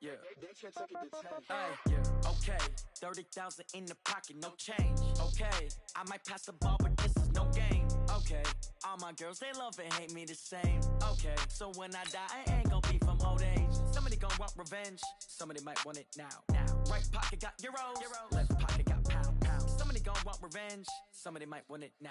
Yeah. Yeah. Okay. 30,000 in the pocket, no change. Okay. I might pass the ball, but this is no game. Okay. All my girls, they love and hate me the same. Okay. So when I die, I ain't gonna be from old age. Somebody gonna want revenge. Somebody might want it now. Right pocket got euros. Left pocket got pound. Somebody gonna want revenge. Somebody might want it now.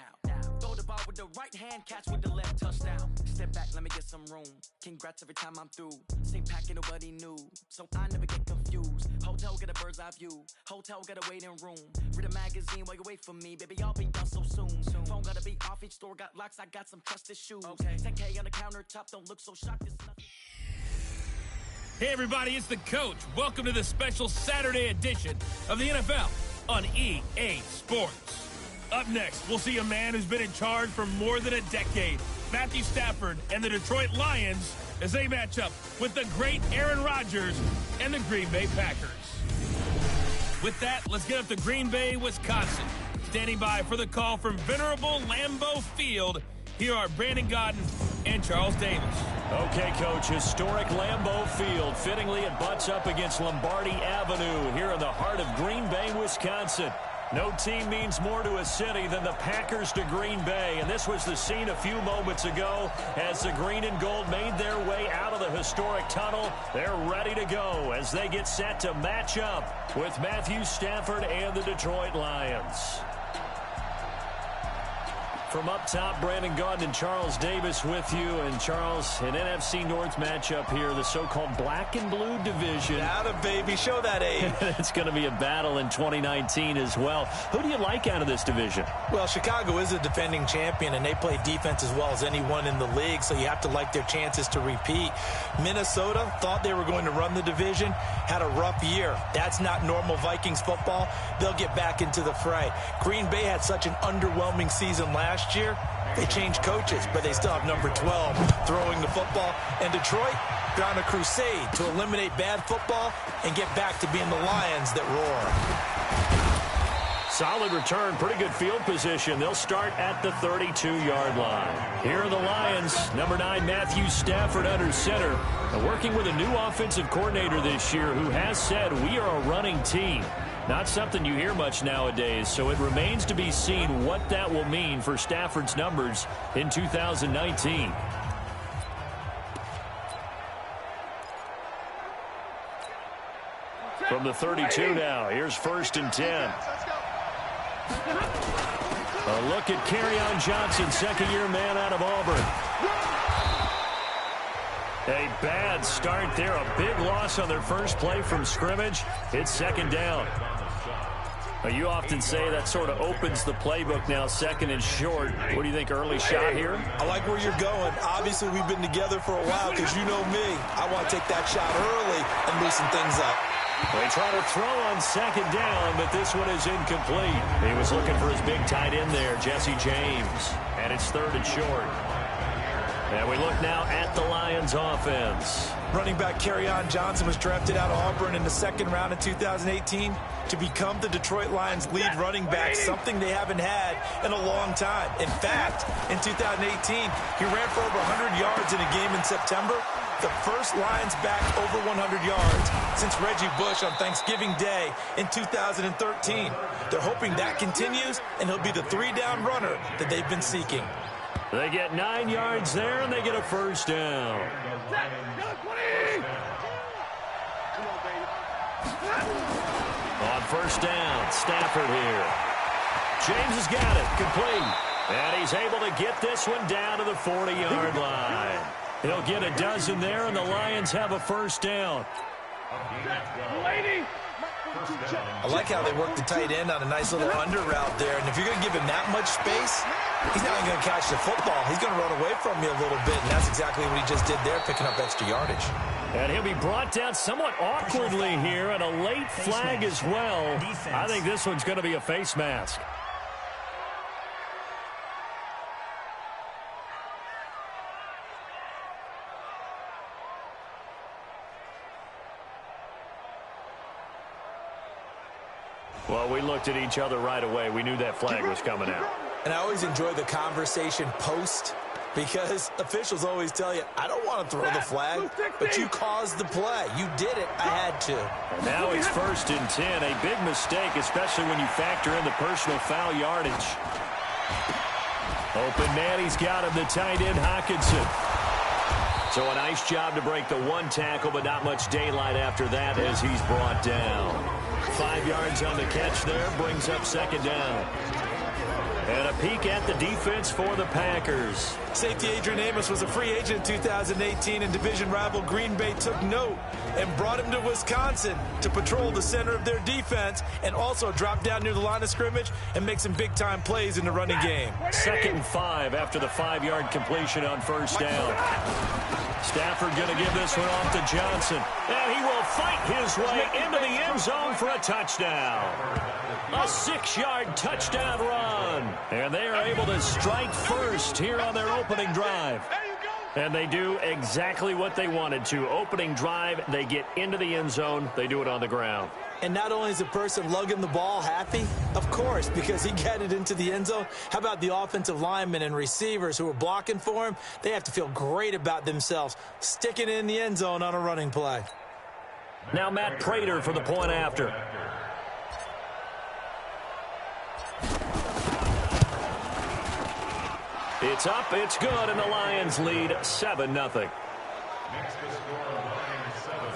Throw the ball with the right hand, catch with the left, touchdown. Step back, let me get some room. Congrats every time I'm through. Same packet, nobody knew. So I never get confused. Hotel get a bird's eye view. Hotel get a waiting room. Read a magazine while you wait for me. Baby, I'll be done so soon. Phone gotta be off, each store got locks. I got some trusted shoes. Okay. 10K on the countertop, don't look so shocked. It's nothing. Hey everybody, it's the coach. Welcome to the special Saturday edition of the NFL on EA Sports. Up next, we'll see a man who's been in charge for more than a decade, Matthew Stafford and the Detroit Lions, as they match up with the great Aaron Rodgers and the Green Bay Packers. With that, let's get up to Green Bay, Wisconsin. Standing by for the call from venerable Lambeau Field, here are Brandon Gaudin and Charles Davis. Okay, Coach, historic Lambeau Field. Fittingly, it butts up against Lombardi Avenue here in the heart of Green Bay, Wisconsin. No team means more to a city than the Packers to Green Bay, and this was the scene a few moments ago as the green and gold made their way out of the historic tunnel. They're ready to go as they get set to match up with Matthew Stafford and the Detroit Lions. From up top, Brandon Gaudin and Charles Davis with you. And Charles, an NFC North matchup here, the so-called black and blue division. Atta baby, show that age. It's going to be a battle in 2019 as well. Who do you like out of this division? Well, Chicago is a defending champion, and they play defense as well as anyone in the league, so you have to like their chances to repeat. Minnesota thought they were going to run the division, had a rough year. That's not normal Vikings football. They'll get back into the fray. Green Bay had such an underwhelming season last year. They changed coaches, but they still have number 12 throwing the football. And Detroit, they're on a crusade to eliminate bad football and get back to being the Lions that roar. Solid return, pretty good field position. They'll start at the 32-yard line. Here are the Lions. Number 9, Matthew Stafford under center. And working with a new offensive coordinator this year who has said, we are a running team. Not something you hear much nowadays, so it remains to be seen what that will mean for Stafford's numbers in 2019. From the 32 now, here's 1st and 10. A look at Kerryon Johnson, second-year man out of Auburn. A bad start there, a big loss on their first play from scrimmage. It's 2nd down. You often say that sort of opens the playbook now, 2nd and short. What do you think, early shot here? I like where you're going. Obviously, we've been together for a while because you know me. I want to take that shot early and loosen things up. They try to throw on 2nd down, but this one is incomplete. He was looking for his big tight end there, Jesse James. And it's 3rd and short. And we look now at the Lions offense. Running back Kerryon Johnson was drafted out of Auburn in the 2nd round in 2018 to become the Detroit Lions lead running back, something they haven't had in a long time. In fact, in 2018, he ran for over 100 yards in a game in September, the first Lions back over 100 yards since Reggie Bush on Thanksgiving Day in 2013. They're hoping that continues, and he'll be the 3-down runner that they've been seeking. They get 9 yards there, and they get a 1st down. On 1st down, Stafford here. James has got it, complete. And he's able to get this one down to the 40-yard line. He'll get a dozen there, and the Lions have a 1st down. I like how they work the tight end on a nice little under route there. And if you're going to give him that much space, he's not even going to catch the football. He's going to run away from you a little bit, and that's exactly what he just did there, picking up extra yardage. And he'll be brought down somewhat awkwardly here, and a late flag as well. I think this one's going to be a face mask. Well, we looked at each other right away. We knew that flag was coming out. And I always enjoy the conversation post because officials always tell you, I don't want to throw the flag, but you caused the play. You did it. I had to. And now it's 1st and 10. A big mistake, especially when you factor in the personal foul yardage. Open man, he's got him, the tight end, Hawkinson. So a nice job to break the one tackle, but not much daylight after that as he's brought down. 5 yards on the catch there, brings up 2nd down. And a peek at the defense for the Packers. Safety Adrian Amos was a free agent in 2018, and division rival Green Bay took note and brought him to Wisconsin to patrol the center of their defense and also drop down near the line of scrimmage and make some big-time plays in the running game. 2nd and 5 after the 5-yard completion on 1st down. Stafford going to give this one off to Johnson. And he will fight his way into the end zone for a touchdown. A 6-yard touchdown run. And they are able to strike first here on their opening drive. And they do exactly what they wanted to. Opening drive, they get into the end zone. They do it on the ground. And not only is the person lugging the ball happy, of course, because he got it into the end zone. How about the offensive linemen and receivers who are blocking for him? They have to feel great about themselves, sticking it in the end zone on a running play. Now Matt Prater for the point after. It's up, it's good, and the Lions lead 7-0.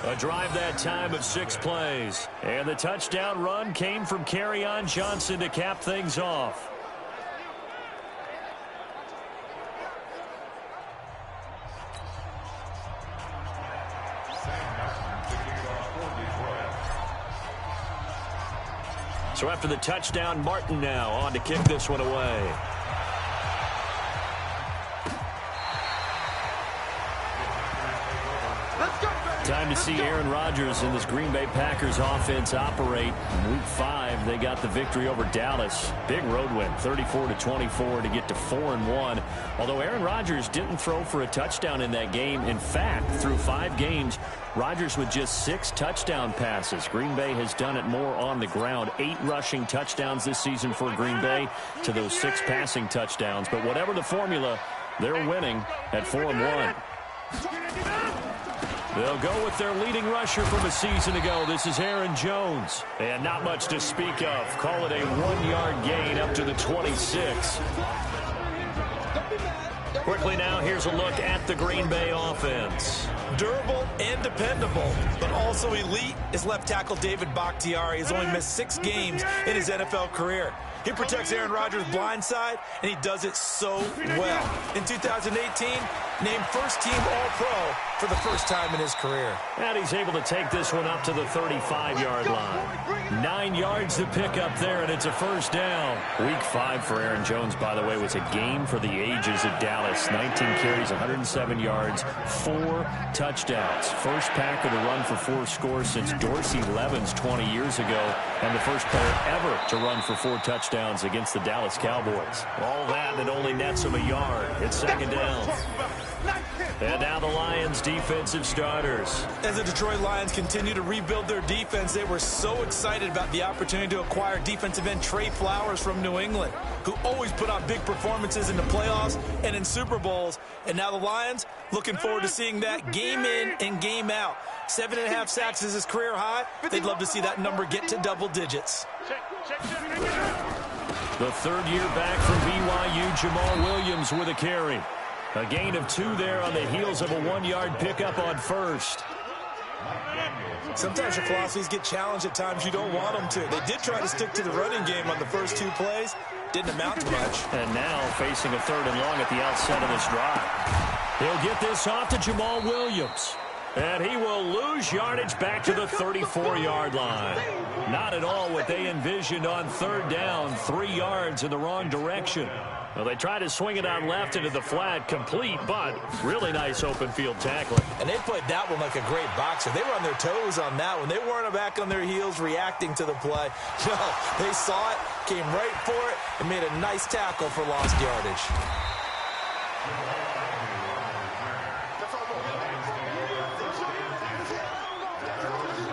A drive that time of 6 plays. And the touchdown run came from Kerryon Johnson to cap things off. So after the touchdown, Martin now on to kick this one away. Time to see Aaron Rodgers and this Green Bay Packers offense operate. In Week 5, they got the victory over Dallas. Big road win, 34-24 to get to 4-1. Although Aaron Rodgers didn't throw for a touchdown in that game. In fact, through 5 games, Rodgers with just 6 touchdown passes. Green Bay has done it more on the ground. 8 rushing touchdowns this season for Green Bay to those 6 passing touchdowns. But whatever the formula, they're winning at 4-1. They'll go with their leading rusher from a season ago. This is Aaron Jones. And not much to speak of. Call it a 1-yard gain up to the 26. Quickly now, here's a look at the Green Bay offense. Durable and dependable, but also elite is left tackle David Bakhtiari. He's only missed 6 games in his NFL career. He protects Aaron Rodgers' blind side, and he does it so well. In 2018, named first-team All-Pro for the first time in his career. And he's able to take this one up to the 35-yard line. 9 yards to pick up there, and it's a 1st down. Week 5 for Aaron Jones, by the way, was a game for the ages at Dallas. 19 carries, 107 yards, 4 touchdowns. First Packer to run for 4 scores since Dorsey Levens 20 years ago, and the first player ever to run for 4 touchdowns against the Dallas Cowboys. All that, and it only nets him a yard. It's 2nd down. And now the Lions defensive starters. As the Detroit Lions continue to rebuild their defense, they were so excited about the opportunity to acquire defensive end Trey Flowers from New England, who always put on big performances in the playoffs and in Super Bowls. And now the Lions looking forward to seeing that game in and game out. 7.5 sacks is his career high. They'd love to see that number get to double digits. The 3rd year back from BYU, Jamal Williams with a carry. A gain of 2 there on the heels of a 1-yard pickup on 1st. Sometimes your philosophies get challenged at times you don't want them to. They did try to stick to the running game on the first 2 plays. Didn't amount to much. And now facing a 3rd and long at the outset of this drive. He'll get this off to Jamal Williams. And he will lose yardage back to the 34-yard line. Not at all what they envisioned on 3rd down. 3 yards in the wrong direction. Well, they tried to swing it out left into the flat, complete, but really nice open field tackling. And they played that one like a great boxer. They were on their toes on that one. They weren't back on their heels reacting to the play. No, they saw it, came right for it, and made a nice tackle for lost yardage.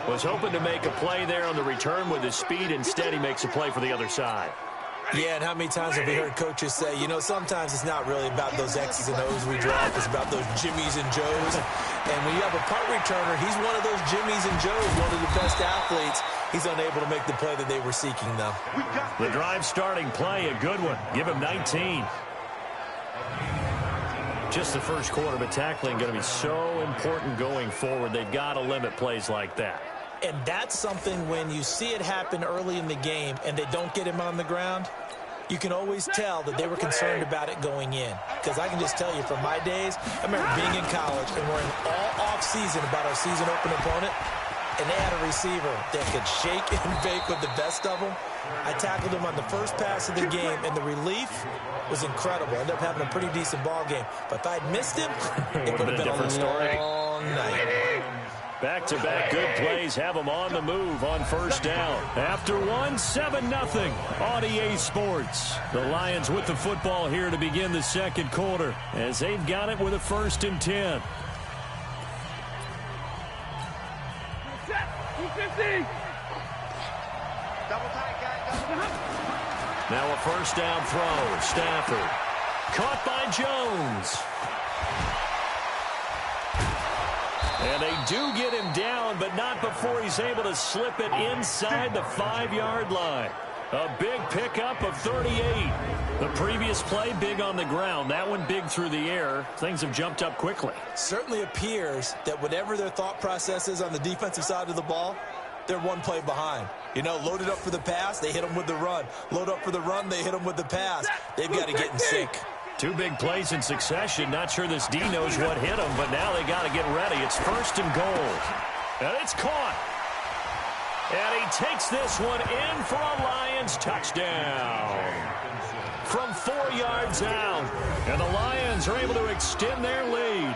Was hoping to make a play there on the return with his speed. Instead, he makes a play for the other side. Yeah, and how many times have we heard coaches say, you know, sometimes it's not really about those X's and O's we draw, it's about those Jimmies and Joes. And when you have a punt returner, he's one of those Jimmies and Joes, one of the best athletes. He's unable to make the play that they were seeking, though. The drive starting play, a good one. Give him 19. Just the first quarter, but tackling going to be so important going forward. They've got to limit plays like that. And that's something when you see it happen early in the game and they don't get him on the ground, you can always tell that they were concerned about it going in. Because I can just tell you from my days, I remember being in college and worrying all off-season about our season open opponent, and they had a receiver that could shake and bake with the best of them. I tackled him on the first pass of the game, and the relief was incredible. I ended up having a pretty decent ball game. But if I'd missed him, it would have been a long night. Back-to-back good plays have them on the move on first down. After one, 7-0 on EA Sports. The Lions with the football here to begin the second quarter as they've got it with a 1st and 10. Now a first down throw. Stafford. Caught by Jones. And they do get him down, but not before he's able to slip it inside the 5-yard line. A big pickup of 38. The previous play, big on the ground. That one big through the air. Things have jumped up quickly. Certainly appears that whatever their thought process is on the defensive side of the ball, they're one play behind. You know, loaded up for the pass, they hit them with the run. Load up for the run, they hit them with the pass. They've got to get in sync. 2 big plays in succession. Not sure this D knows what hit him, but now they got to get ready. It's 1st and goal. And it's caught. And he takes this one in for a Lions touchdown. From 4 yards out. And the Lions are able to extend their lead.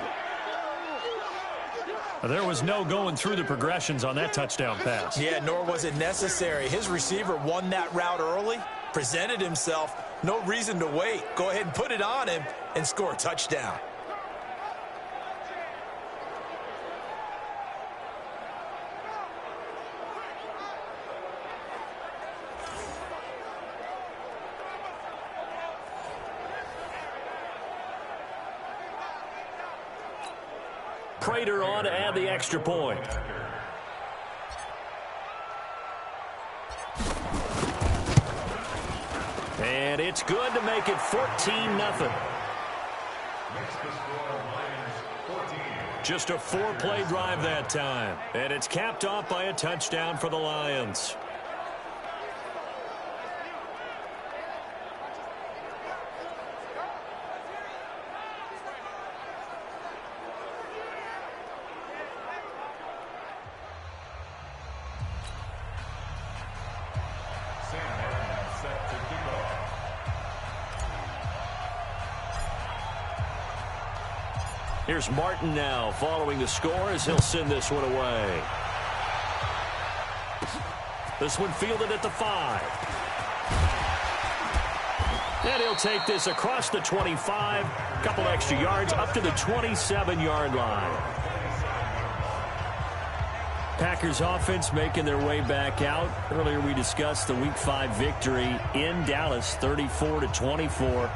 There was no going through the progressions on that touchdown pass. Yeah, nor was it necessary. His receiver won that route early, presented himself. No reason to wait. Go ahead and put it on him and score a touchdown. Prater on to add the extra point. And it's good to make it 14-0. Just a 4-play drive that time. And it's capped off by a touchdown for the Lions. Here's Martin now following the score as he'll send this one away. This one fielded at the 5. And he'll take this across the 25. A couple extra yards up to the 27-yard line. Packers offense making their way back out. Earlier we discussed the Week 5 victory in Dallas, 34-24.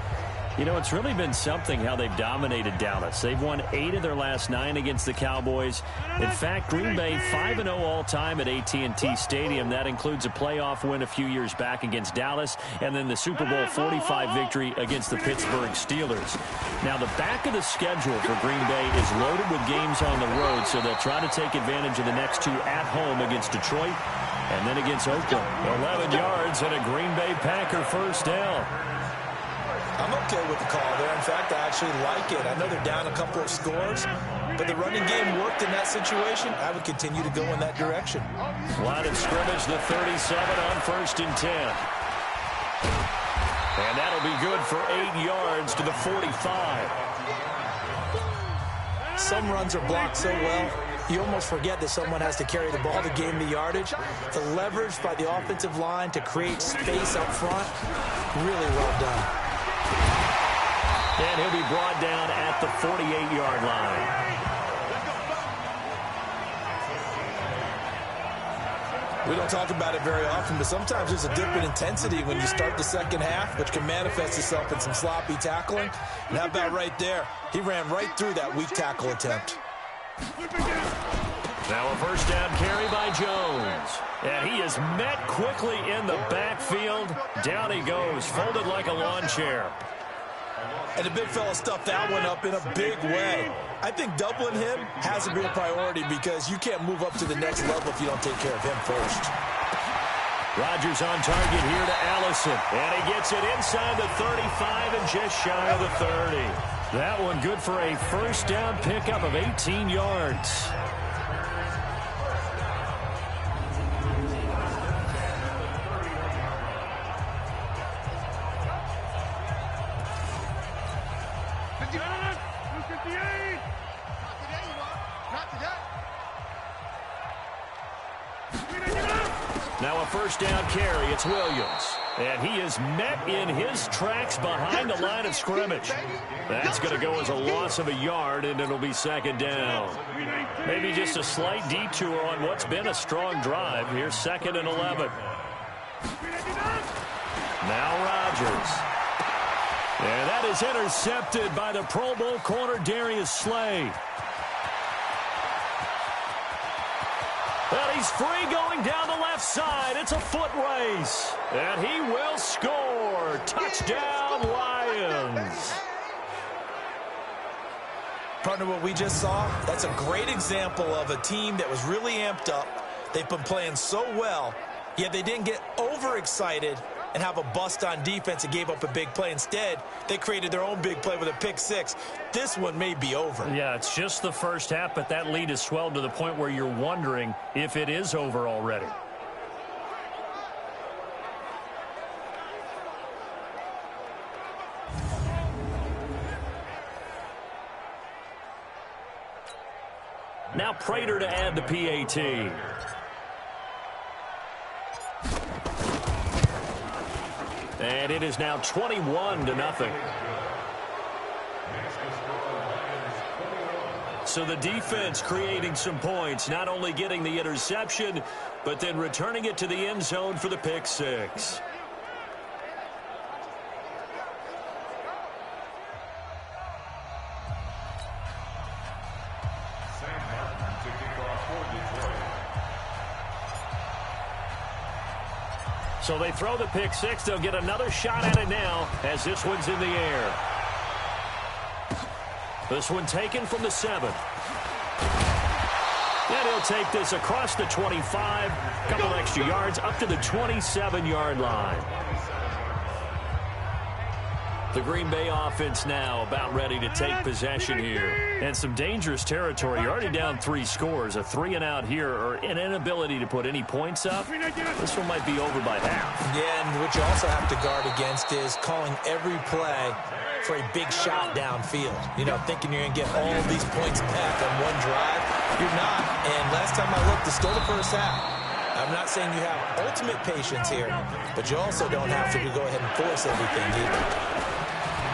You know, it's really been something how they've dominated Dallas. They've won 8 of their last 9 against the Cowboys. In fact, Green Bay 5-0 all-time at AT&T Stadium. That includes a playoff win a few years back against Dallas, and then the Super Bowl 45 victory against the Pittsburgh Steelers. Now, the back of the schedule for Green Bay is loaded with games on the road, so they'll try to take advantage of the next 2 at home against Detroit and then against Oakland. 11 yards and a Green Bay Packer first down. I'm okay with the call there. In fact, I actually like it. I know they're down a couple of scores, but the running game worked in that situation. I would continue to go in that direction. Line of scrimmage, the 37 on 1st and 10. And that'll be good for 8 yards to the 45. Some runs are blocked so well, you almost forget that someone has to carry the ball to gain the yardage. The leverage by the offensive line to create space up front, really well done. And he'll be brought down at the 48-yard line. We don't talk about it very often, but sometimes there's a dip in intensity when you start the second half, which can manifest itself in some sloppy tackling. And how about right there? He ran right through that weak tackle attempt. Now a first down carry by Jones. And he is met quickly in the backfield. Down he goes, folded like a lawn chair. And the big fella stuffed that one up in a big way. I think doubling him has to be a priority because you can't move up to the next level if you don't take care of him first. Rodgers on target here to Allison. And he gets it inside the 35 and just shy of the 30. That one good for a first down pickup of 18 yards. Now a first down carry, it's Williams. And he is met in his tracks behind the line of scrimmage. That's going to go as a loss of a yard, and it'll be second down. Maybe just a slight detour on what's been a strong drive. Here's 2nd and 11. Now Rodgers. And that is intercepted by the Pro Bowl corner Darius Slay. And he's free going down the left side. It's a foot race. And he will score. Touchdown, Lions. Partner, what we just saw, that's a great example of a team that was really amped up. They've been playing so well, yet they didn't get overexcited and have a bust on defense and gave up a big play. Instead, they created their own big play with a pick six. This one may be over. Yeah, it's just the first half, but that lead has swelled to the point where you're wondering if it is over already. Now Prater to add the PAT. And it is now 21-0. So the defense creating some points, not only getting the interception, but then returning it to the end zone for the pick six. So they throw the pick six. They'll get another shot at it now as this one's in the air. This one taken from the 7. And he'll take this across the 25. Couple extra yards up to the 27-yard line. The Green Bay offense now about ready to take possession here. And some dangerous territory. You're already down 3 scores. A 3-and-out here or an inability to put any points up. This one might be over by half. Yeah, and what you also have to guard against is calling every play for a big shot downfield. You know, thinking you're going to get all of these points back on one drive. You're not. And last time I looked, it's still the first half. I'm not saying you have ultimate patience here, but you also don't have to go ahead and force everything either.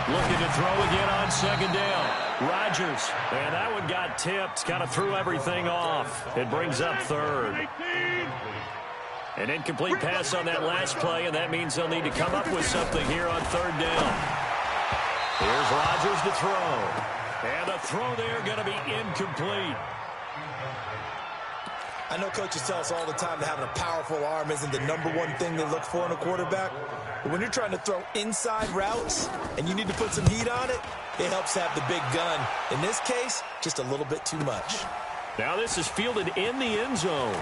Looking to throw again on second down. Rodgers. And that one got tipped. Kind of threw everything off. It brings up 3rd. An incomplete pass on that last play, and that means they'll need to come up with something here on 3rd down. Here's Rodgers to throw. And the throw there going to be incomplete. I know coaches tell us all the time that having a powerful arm isn't the #1 thing they look for in a quarterback. But when you're trying to throw inside routes and you need to put some heat on it, it helps to have the big gun. In this case, just a little bit too much. Now this is fielded in the end zone.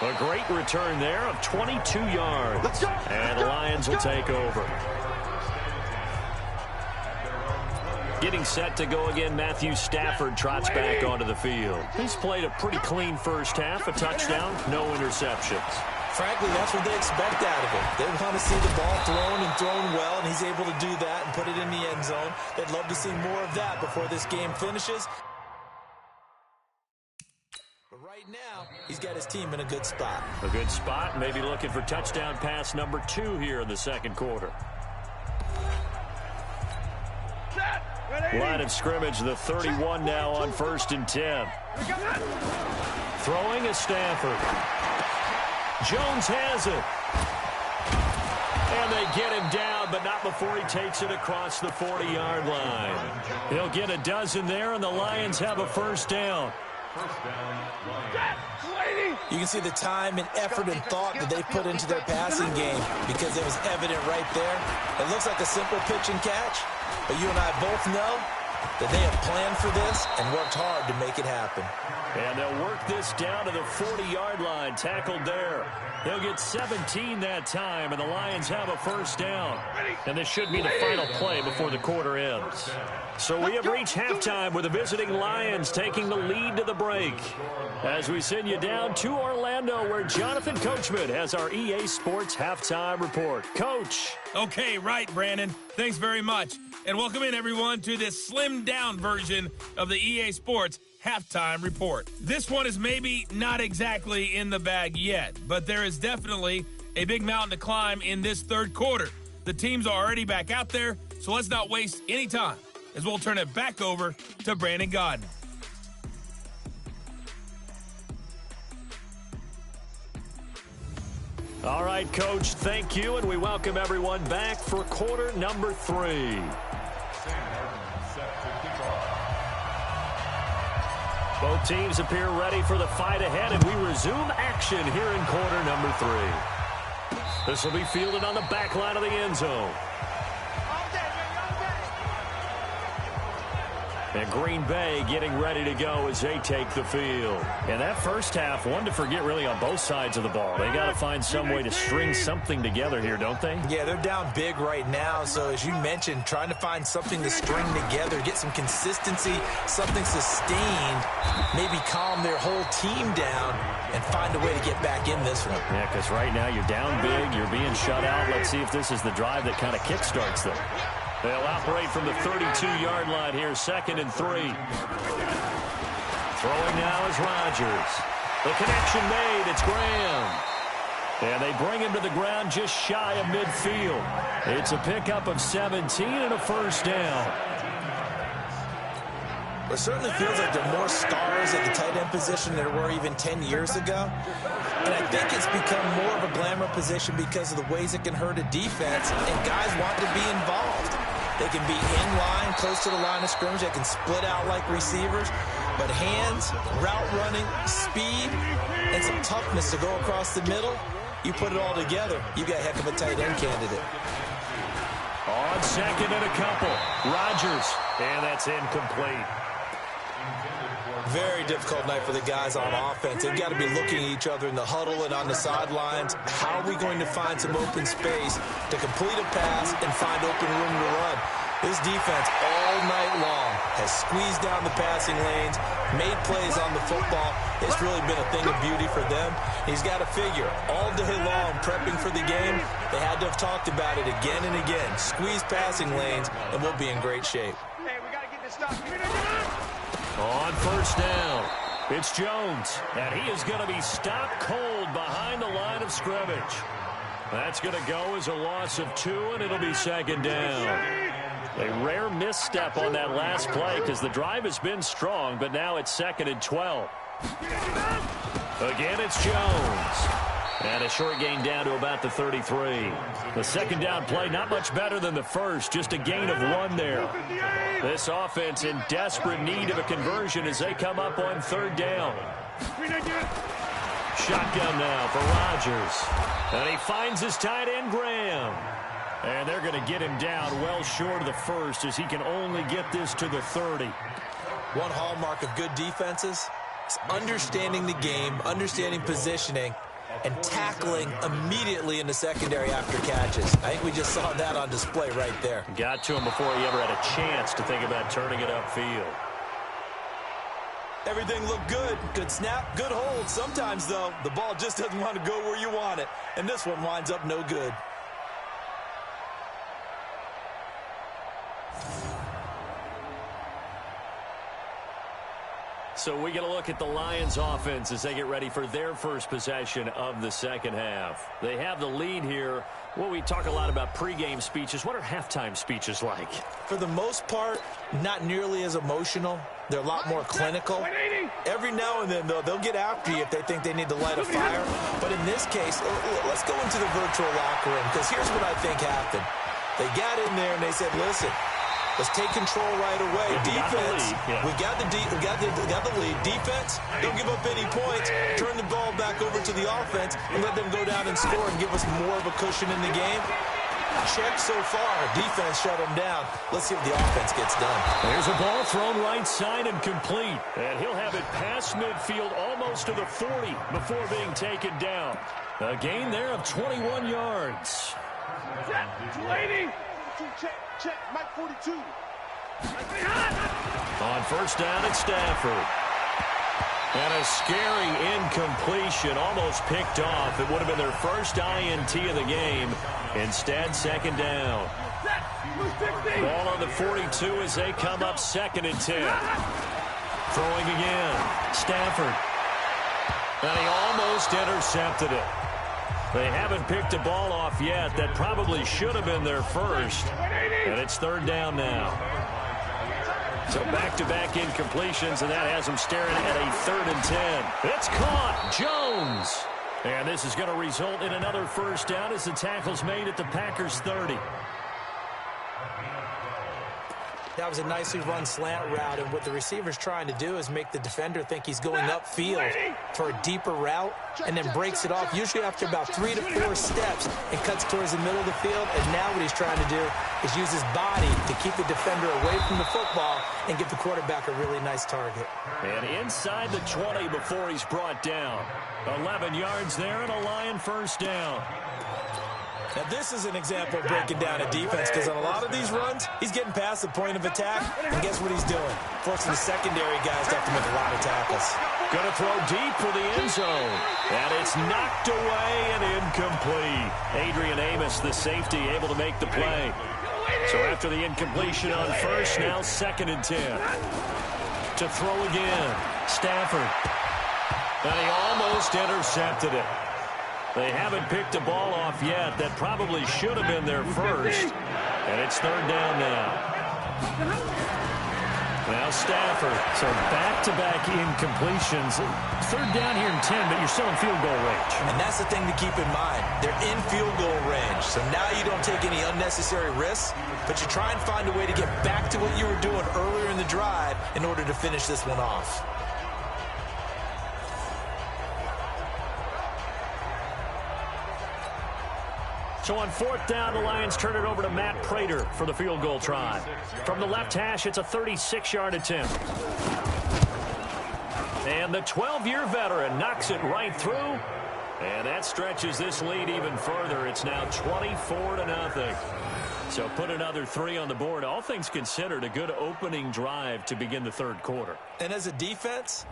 A great return there of 22 yards. And the Lions will take over. Getting set to go again, Matthew Stafford trots back onto the field. He's played a pretty clean first half, a touchdown, no interceptions. Frankly, that's what they expect out of him. They want to see the ball thrown well, and he's able to do that and put it in the end zone. They'd love to see more of that before this game finishes. But right now, he's got his team in a good spot. A good spot, maybe looking for touchdown pass number 2 here in the second quarter. Line of scrimmage, the 31 now on 1st and 10. Throwing is Stafford. Jones has it. And they get him down, but not before he takes it across the 40-yard line. He'll get a dozen there, and the Lions have a first down. You can see the time and effort and thought that they put into their passing game because it was evident right there. It looks like a simple pitch and catch, but you and I both know that they have planned for this and worked hard to make it happen. And they'll work this down to the 40-yard line, tackled there. He'll get 17 that time, and the Lions have a first down. And this should be the final play before the quarter ends. So we have reached halftime with the visiting Lions taking the lead to the break. As we send you down to Orlando, where Jonathan Coachman has our EA Sports halftime report. Coach. Okay, right, Brandon. Thanks very much. And welcome in, everyone, to this slimmed-down version of the EA Sports halftime report. This one is maybe not exactly in the bag yet, but there is definitely a big mountain to climb in this third quarter. The teams are already back out there, so let's not waste any time as we'll turn it back over to Brandon Godden. All right, Coach, thank you, and we welcome everyone back for quarter number 3. Both teams appear ready for the fight ahead, and we resume action here in quarter number 3. This will be fielded on the back line of the end zone. And Green Bay getting ready to go as they take the field. And that first half, one to forget really on both sides of the ball. They got to find some way to string something together here, don't they? Yeah, they're down big right now. So as you mentioned, trying to find something to string together, get some consistency, something sustained, maybe calm their whole team down and find a way to get back in this one. Yeah, because right now you're down big, you're being shut out. Let's see if this is the drive that kind of kickstarts them. They'll operate from the 32-yard line here, 2nd and 3. Throwing now is Rodgers. The connection made. It's Graham. And they bring him to the ground just shy of midfield. It's a pickup of 17 and a first down. It certainly feels like there are more stars at the tight end position than there were even 10 years ago. And I think it's become more of a glamour position because of the ways it can hurt a defense, and guys want to be involved. They can be in line, close to the line of scrimmage. They can split out like receivers. But hands, route running, speed, and some toughness to go across the middle, you put it all together, you got a heck of a tight end candidate. On 2nd and a couple, Rodgers, and that's incomplete. Very difficult night for the guys on offense. They've got to be looking at each other in the huddle and on the sidelines. How are we going to find some open space to complete a pass and find open room to run? This defense all night long has squeezed down the passing lanes, made plays on the football. It's really been a thing of beauty for them. He's got to figure, all day long prepping for the game, they had to have talked about it again and again. Squeeze passing lanes, and we'll be in great shape. Hey, we got to get this stuff. On first down, it's Jones, and he is going to be stopped cold behind the line of scrimmage. That's going to go as a loss of 2, and it'll be 2nd down. A rare misstep on that last play because the drive has been strong, but now it's 2nd and 12. Again, it's Jones. And a short gain down to about the 33. The 2nd down play, not much better than the first, just a gain of 1 there. This offense in desperate need of a conversion as they come up on 3rd down. Shotgun now for Rodgers. And he finds his tight end, Graham. And they're going to get him down well short of the first as he can only get this to the 30. One hallmark of good defenses is understanding the game, understanding positioning, and tackling immediately in the secondary after catches. I think we just saw that on display right there. Got to him before he ever had a chance to think about turning it upfield. Everything looked good. Good snap, good hold. Sometimes, though, the ball just doesn't want to go where you want it. And this one winds up no good. So we get a look at the Lions offense as they get ready for their first possession of the second half. They have the lead here. Well, we talk a lot about pregame speeches. What are halftime speeches like? For the most part, not nearly as emotional. They're a lot more clinical. Every now and then, though, they'll get after you if they think they need to light a fire. But in this case, let's go into the virtual locker room, because here's what I think happened. They got in there and they said, listen, let's take control right away. Defense, we got the lead. Defense, don't give up any points. Turn the ball back over to the offense and let them go down and score and give us more of a cushion in the game. Check so far. Defense shut them down. Let's see what the offense gets done. There's a ball thrown right side and complete. And he'll have it past midfield almost to the 40 before being taken down. A gain there of 21 yards. Check, 280. Check, Mike 42. On first down, it's Stafford. And a scary incompletion, almost picked off. It would have been their first INT of the game. Instead, second down. Ball on the 42 as they come up 2nd and 10. Throwing again. Stafford. And he almost intercepted it. They haven't picked a ball off yet. That probably should have been their first. And it's 3rd down now. So back-to-back incompletions, and that has them staring at a 3rd and 10. It's caught. Jones. And this is going to result in another first down as the tackle's made at the Packers' 30. That was a nicely run slant route, and what the receiver's trying to do is make the defender think he's going upfield for a deeper route, and then breaks it off, usually after about 3 to 4 steps, and cuts towards the middle of the field. And now what he's trying to do is use his body to keep the defender away from the football and give the quarterback a really nice target. And inside the 20 before he's brought down. 11 yards there and a Lion first down. Now, this is an example of breaking down a defense, because on a lot of these runs, he's getting past the point of attack, and guess what he's doing? Forcing the secondary guys to have to make a lot of tackles. Going to throw deep for the end zone. And it's knocked away and incomplete. Adrian Amos, the safety, able to make the play. So after the incompletion on first, now 2nd and 10. To throw again. Stafford. And he almost intercepted it. They haven't picked a ball off yet. That probably should have been their first. And it's 3rd down now. Now Stafford. So back-to-back incompletions. 3rd down here in 10, but you're still in field goal range. And that's the thing to keep in mind. They're in field goal range. So now you don't take any unnecessary risks, but you try and find a way to get back to what you were doing earlier in the drive in order to finish this one off. So on 4th down, the Lions turn it over to Matt Prater for the field goal try. From the left hash, it's a 36-yard attempt. And the 12-year veteran knocks it right through. And that stretches this lead even further. It's now 24-0. So put another 3 on the board. All things considered, a good opening drive to begin the 3rd quarter. And as a defense,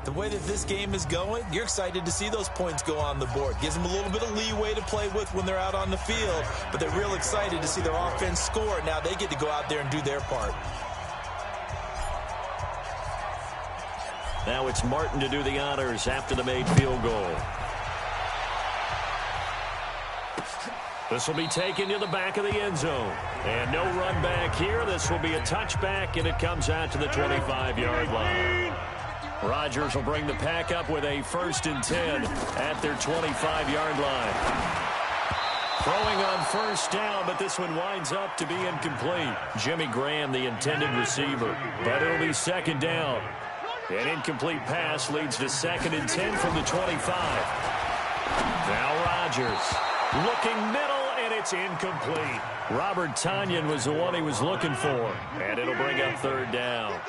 the way that this game is going, you're excited to see those points go on the board. Gives them a little bit of leeway to play with when they're out on the field, but they're real excited to see their offense score. Now they get to go out there and do their part. Now it's Martin to do the honors after the made field goal. This will be taken to the back of the end zone. And no run back here. This will be a touchback, and it comes out to the 25-yard line. Rodgers will bring the pack up with a 1st and 10 at their 25-yard line. Throwing on first down, but this one winds up to be incomplete. Jimmy Graham, the intended receiver, but it'll be 2nd down. An incomplete pass leads to 2nd and 10 from the 25. Now Rodgers looking middle, and it's incomplete. Robert Tonyan was the one he was looking for, and it'll bring up 3rd down.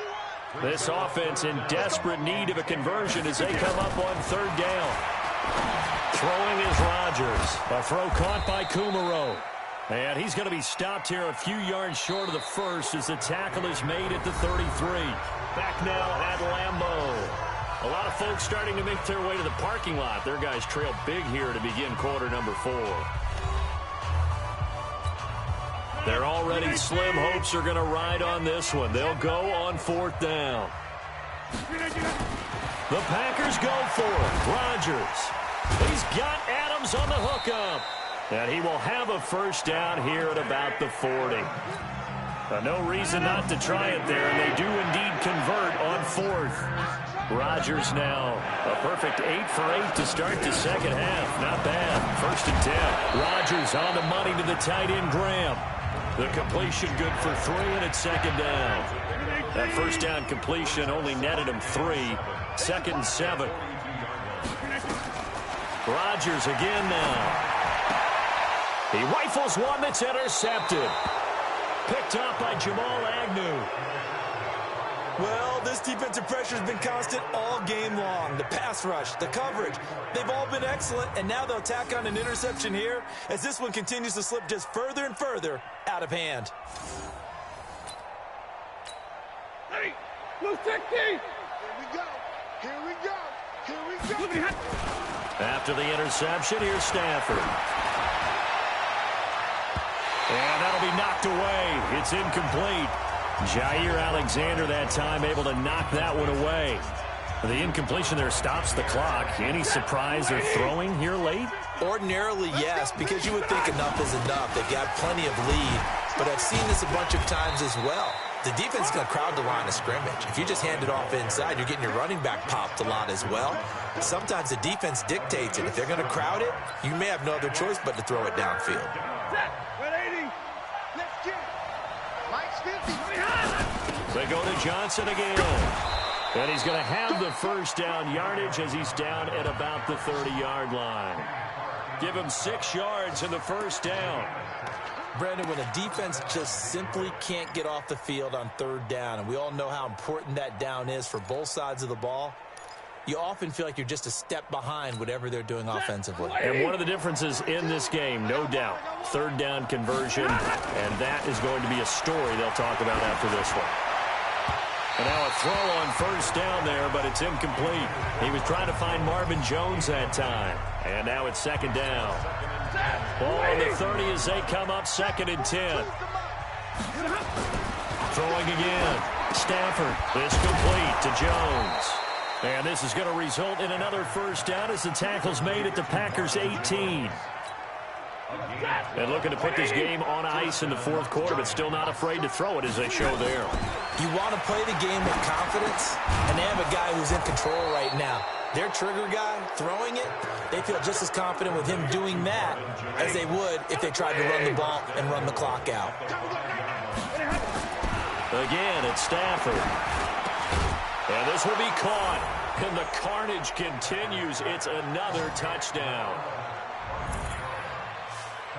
This offense in desperate need of a conversion as they come up on 3rd down. Throwing is Rodgers. A throw caught by Kumaro. And he's going to be stopped here a few yards short of the first as the tackle is made at the 33. Back now at Lambeau. A lot of folks starting to make their way to the parking lot. Their guys trail big here to begin quarter number 4. Their already slim hopes are going to ride on this one. They'll go on 4th down. The Packers go for it. Rodgers. He's got Adams on the hookup. And he will have a first down here at about the 40. No reason not to try it there, and they do indeed convert on fourth. Rodgers now a perfect 8 for 8 to start the second half. Not bad. First and 10. Rodgers on the money to the tight end, Graham. The completion good for 3, and it's second down. That first down completion only netted him 3. Second and 7. Rodgers again now. He rifles one that's intercepted. Picked up by Jamal Agnew. Well, this defensive pressure has been constant all game long. The pass rush, the coverage, they've all been excellent, and now they'll tack on an interception here as this one continues to slip just further and further out of hand. Hey, blue 16! Here we go, here we go, here we go! After the interception, here's Stafford. And that'll be knocked away. It's incomplete. Jair Alexander that time able to knock that one away. The incompletion there stops the clock. Any surprise they're throwing here late? Ordinarily, yes, because you would think enough is enough. They've got plenty of lead, but I've seen this a bunch of times as well. The defense is going to crowd the line of scrimmage. If you just hand it off inside, you're getting your running back popped a lot as well. Sometimes the defense dictates it. If they're going to crowd it, you may have no other choice but to throw it downfield. They go to Johnson again. And he's going to have the first down yardage as he's down at about the 30-yard line. Give him 6 yards in the first down. Brandon, when a defense just simply can't get off the field on third down, and we all know how important that down is for both sides of the ball, you often feel like you're just a step behind whatever they're doing offensively. And one of the differences in this game, no doubt, third down conversion, and that is going to be a story they'll talk about after this one. And now a throw on first down there, but it's incomplete. He was trying to find Marvin Jones that time. And now it's second down. Ball on the 30 as they come up second and 10. Throwing again. Stafford. This complete to Jones. And this is going to result in another first down as the tackle's made at the Packers' 18. And looking to put this game on ice in the fourth quarter, but still not afraid to throw it as they show there. You want to play the game with confidence, and they have a guy who's in control right now. Their trigger guy throwing it, they feel just as confident with him doing that as they would if they tried to run the ball and run the clock out. Again, it's Stafford. And this will be caught. And the carnage continues. It's another touchdown.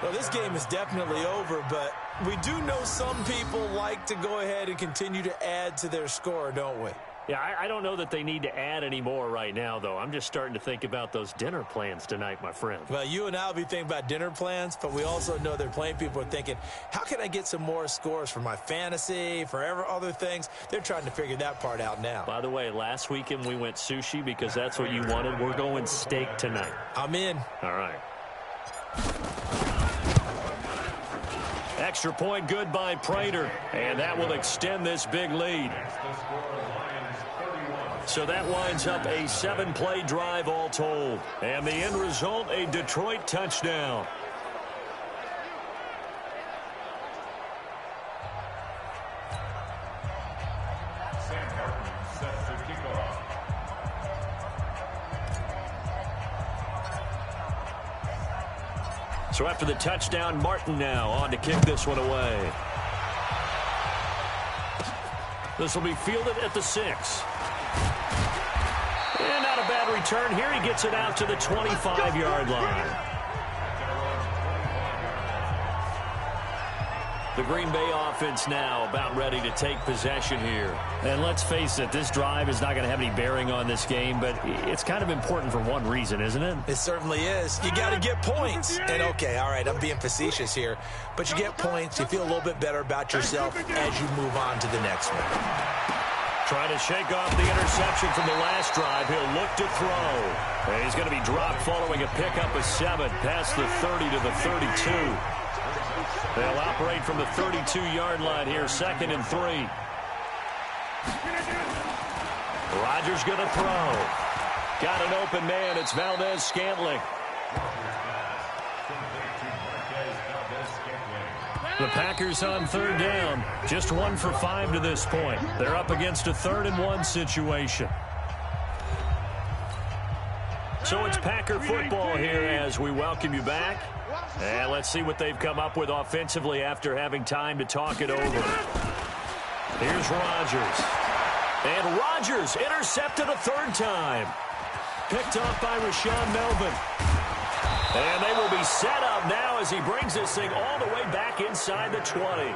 Well, this game is definitely over, but we do know some people like to go ahead and continue to add to their score, don't we? Yeah, I don't know that they need to add any more right now, though. I'm just starting to think about those dinner plans tonight, my friend. Well, you and I will be thinking about dinner plans, but we also know they're playing people are thinking, how can I get some more scores for my fantasy, for other things? They're trying to figure that part out now. By the way, last weekend we went sushi because that's what you wanted. We're going steak tonight. I'm in. All right. Extra point good by Prater, and that will extend this big lead. So that winds up a 7-play drive all told. And the end result, a Detroit touchdown. So after the touchdown, Martin now on to kick this one away. This will be fielded at the 6. And not a bad return here. He gets it out to the 25-yard line. The Green Bay offense now about ready to take possession here. And let's face it, this drive is not going to have any bearing on this game, but it's kind of important for one reason, isn't it? It certainly is. You got to get points. And okay, all right, I'm being facetious here, but you get points, you feel a little bit better about yourself as you move on to the next one. Trying to shake off the interception from the last drive. He'll look to throw. And he's going to be dropped following a pickup of 7 past the 30 to the 32. They'll operate from the 32-yard line here, 2nd and 3. Rodgers going to throw. Got an open man. It's Valdez-Scantling. The Packers on third down. Just 1 for 5 to this point. They're up against a 3rd and 1 situation. So it's Packer football here as we welcome you back. And let's see what they've come up with offensively after having time to talk it over. Here's Rodgers. And Rodgers intercepted a 3rd time. Picked off by Rashaan Melvin. And they will be set up now as he brings this thing all the way back inside the 20.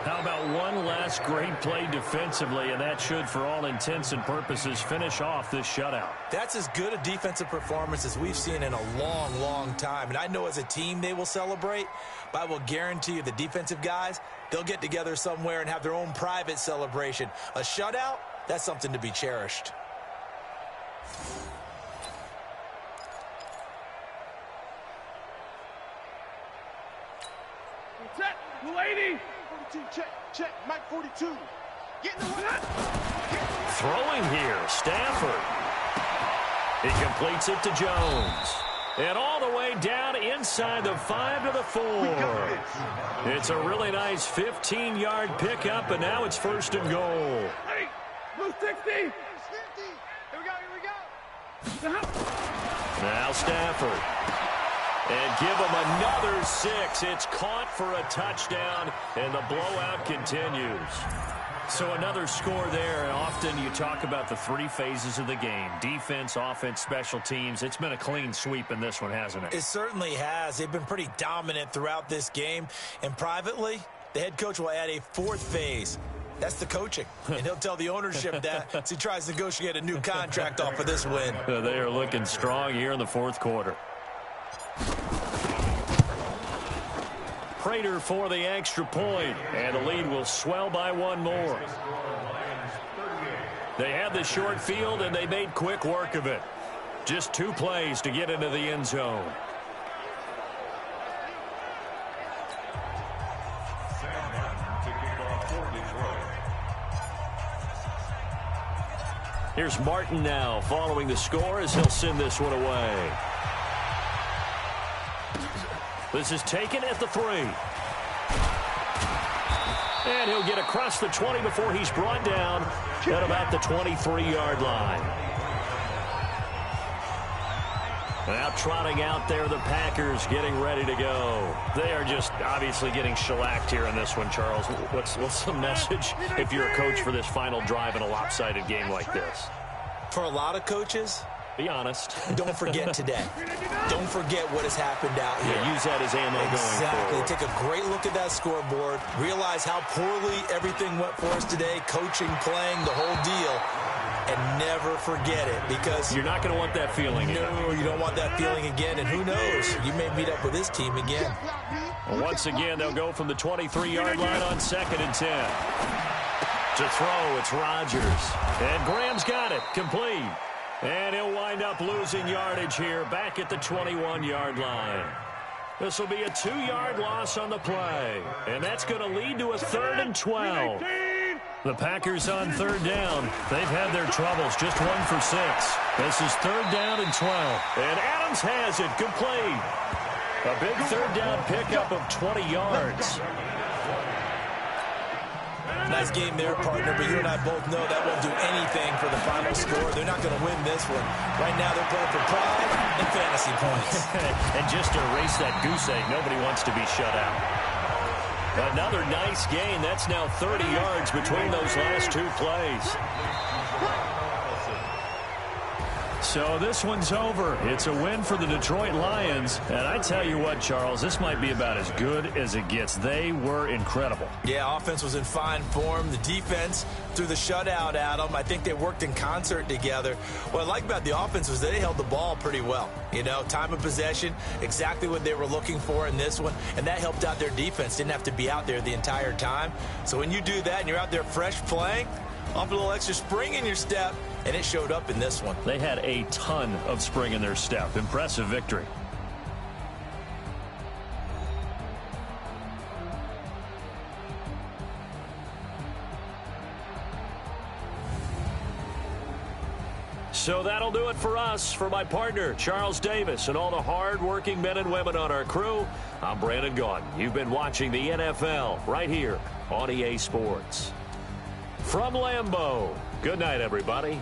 How about one last great play defensively, and that should, for all intents and purposes, finish off this shutout. That's as good a defensive performance as we've seen in a long, long time. And I know as a team they will celebrate, but I will guarantee you the defensive guys, they'll get together somewhere and have their own private celebration. A shutout, that's something to be cherished. Set, 280. 42, check, Mike 42. Get in the way. Throwing here, Stafford. He completes it to Jones. And all the way down inside the 5 to the 4. It's a really nice 15-yard pickup, and now it's 1st and goal. Hey, move 60. 50. Here we go. Now Stafford. And give him another 6. It's caught for a touchdown, and the blowout continues. So another score there, and often you talk about the 3 phases of the game. Defense, offense, special teams. It's been a clean sweep in this one, hasn't it? It certainly has. They've been pretty dominant throughout this game. And privately, the head coach will add a 4th phase. That's the coaching. And he'll tell the ownership that as he tries to negotiate a new contract off of this win. They are looking strong here in the 4th quarter. Prater for the extra point, and the lead will swell by 1 more. They had the short field, and they made quick work of it. Just 2 plays to get into the end zone. Here's Martin now following the score as he'll send this one away. This is taken at the 3. And he'll get across the 20 before he's brought down at about the 23-yard line. Now trotting out there, the Packers getting ready to go. They are just obviously getting shellacked here in this one, Charles. What's the message if you're a coach for this final drive in a lopsided game like this? For a lot of coaches, be honest. Don't forget today. Don't forget what has happened out here. Yeah, use that as ammo going forward. Exactly. Take a great look at that scoreboard. Realize how poorly everything went for us today. Coaching, playing, the whole deal. And never forget it, because you're not going to want that feeling again. No, you don't want that feeling again. And who knows? You may meet up with this team again. Well, once again, they'll go from the 23-yard line on 2nd and 10. To throw, it's Rodgers. And Graham's got it. Complete. And he'll wind up losing yardage here back at the 21-yard line. This will be a 2-yard loss on the play. And that's going to lead to a 3rd and 12. The Packers on 3rd down. They've had their troubles. Just 1 for 6. This is 3rd down and 12. And Adams has it complete. A big 3rd down pickup of 20 yards. Nice game there, partner, but you and I both know that won't do anything for the final score. They're not going to win this one. Right now, they're playing for pride and fantasy points. And just to erase that goose egg, nobody wants to be shut out. Another nice gain. That's now 30 yards between those last 2 plays. So this one's over. It's a win for the Detroit Lions. And I tell you what, Charles, this might be about as good as it gets. They were incredible. Yeah, offense was in fine form. The defense threw the shutout at them. I think they worked in concert together. What I like about the offense was they held the ball pretty well. You know, time of possession, exactly what they were looking for in this one. And that helped out their defense. Didn't have to be out there the entire time. So when you do that and you're out there fresh playing, off a little extra spring in your step, and it showed up in this one. They had a ton of spring in their step. Impressive victory. So that'll do it for us. For my partner, Charles Davis, and all the hard-working men and women on our crew, I'm Brandon Gaudin. You've been watching the NFL right here on EA Sports. From Lambeau, good night, everybody.